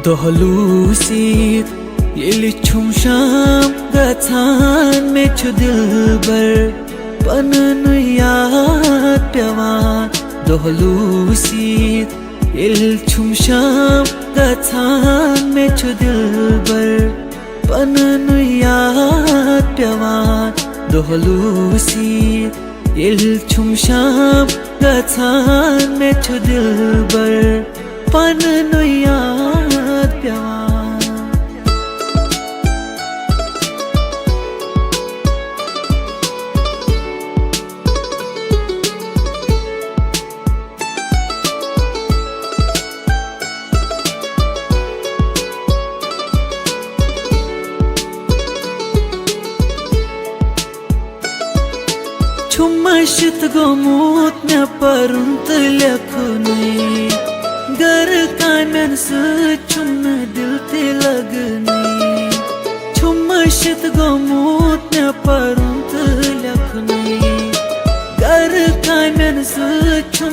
Dohlusit yelichum sham gathan mechu dilbar pananu yaad pyawan Dohlusit yelichum sham gathan mechu dilbar pananu yaad pyawan Dohlusit yelichum sham gathan mechu dilbar pananu yaad pyawan Çumaşıt gomut ne parunt lekhnai Gar kamen çumna dil te lagnai Çumaşıt gomut ne parunt lekhnai Gar kamen çumna